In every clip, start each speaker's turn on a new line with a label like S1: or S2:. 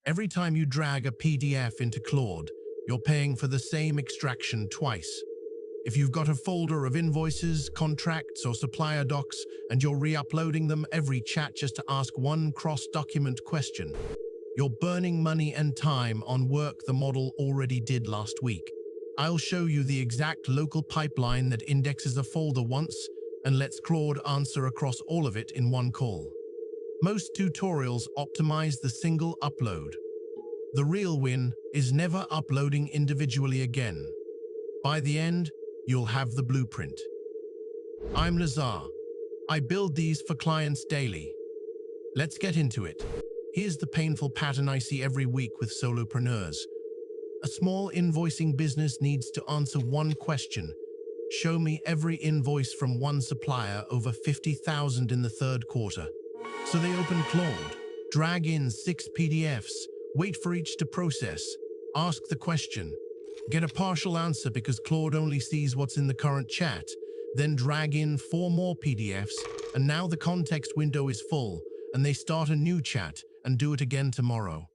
S1: Every time you drag a PDF into Claude, you're paying for the same extraction twice. If you've got a folder of invoices, contracts, or supplier docs, and you're re-uploading them every chat just to ask one cross-document question, you're burning money and time on work the model already did last week. I'll show you the exact local pipeline that indexes a folder once and lets Claude answer across all of it in one call. Most tutorials optimize the single upload. The real win is never uploading individually again. By the end, you'll have the blueprint. I'm Lazar. I build these for clients daily. Let's get into it. Here's the painful pattern I see every week with solopreneurs. A small invoicing business needs to answer one question. Show me every invoice from one supplier over 50,000 in the third quarter. So they open Claude, drag in 6 PDFs, wait for each to process, ask the question, get a partial answer because Claude only sees what's in the current chat, then drag in 4 more PDFs, and now the context window is full, and they start a new chat and do it again tomorrow.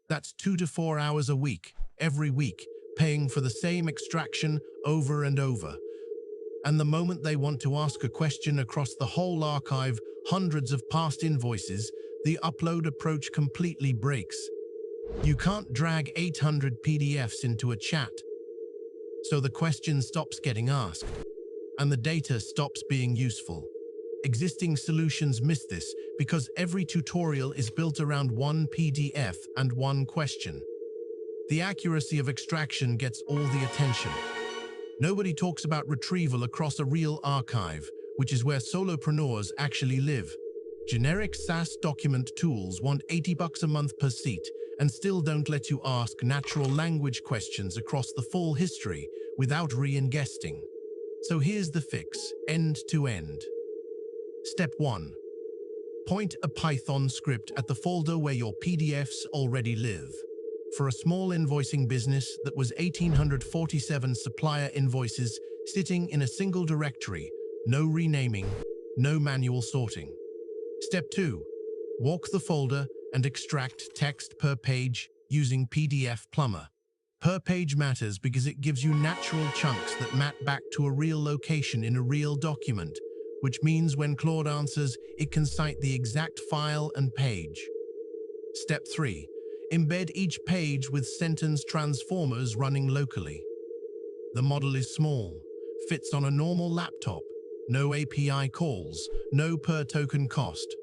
S1: That's 2 to 4 hours a week, every week, paying for the same extraction over and over. And the moment they want to ask a question across the whole archive, hundreds of past invoices, the upload approach completely breaks. You can't drag 800 PDFs into a chat. So the question stops getting asked, and the data stops being useful. Existing solutions miss this because every tutorial is built around one PDF and one question. The accuracy of extraction gets all the attention. Nobody talks about retrieval across a real archive, which is where solopreneurs actually live. Generic SaaS document tools want $80 a month per seat and still don't let you ask natural language questions across the full history without re-ingesting. So here's the fix, end to end. Step 1. Point a Python script at the folder where your PDFs already live. For a small invoicing business, that was 1,847 supplier invoices sitting in a single directory, no renaming, no manual sorting. Step 2. Walk the folder and extract text per page using pdfplumber. Per page matters because it gives you natural chunks that map back to a real location in a real document, which means when Claude answers, it can cite the exact file and page. Step 3. Embed each page with sentence transformers running locally. The model is small, fits on a normal laptop, no API calls, no per token cost.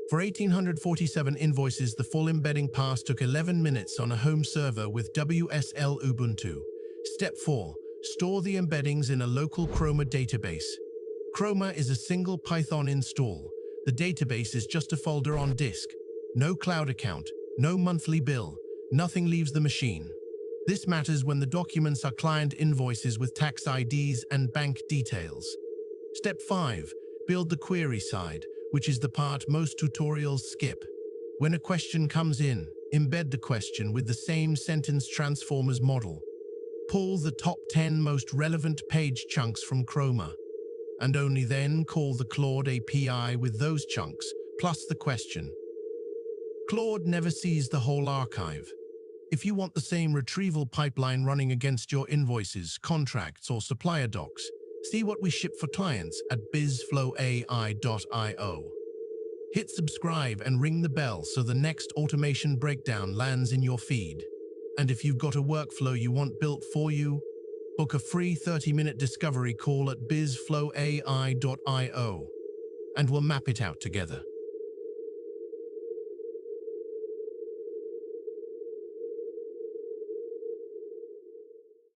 S1: For 1,847 invoices, the full embedding pass took 11 minutes on a home server with WSL Ubuntu. Step 4. Store the embeddings in a local Chroma database. Chroma is a single Python install. The database is just a folder on disk. No cloud account, no monthly bill, nothing leaves the machine. This matters when the documents are client invoices with tax IDs and bank details. Step 5. Build the query side, which is the part most tutorials skip. When a question comes in, embed the question with the same sentence transformers model. Pull the top 10 most relevant page chunks from Chroma, and only then call the Claude API with those chunks, plus the question. Claude never sees the whole archive. If you want the same retrieval pipeline running against your invoices, contracts, or supplier docs, see what we ship for clients at BizflowAI.io. Hit subscribe and ring the bell so the next automation breakdown lands in your feed. And if you've got a workflow you want built for you, book a free 30-minute discovery call at BizflowAI.io, and we'll map it out together.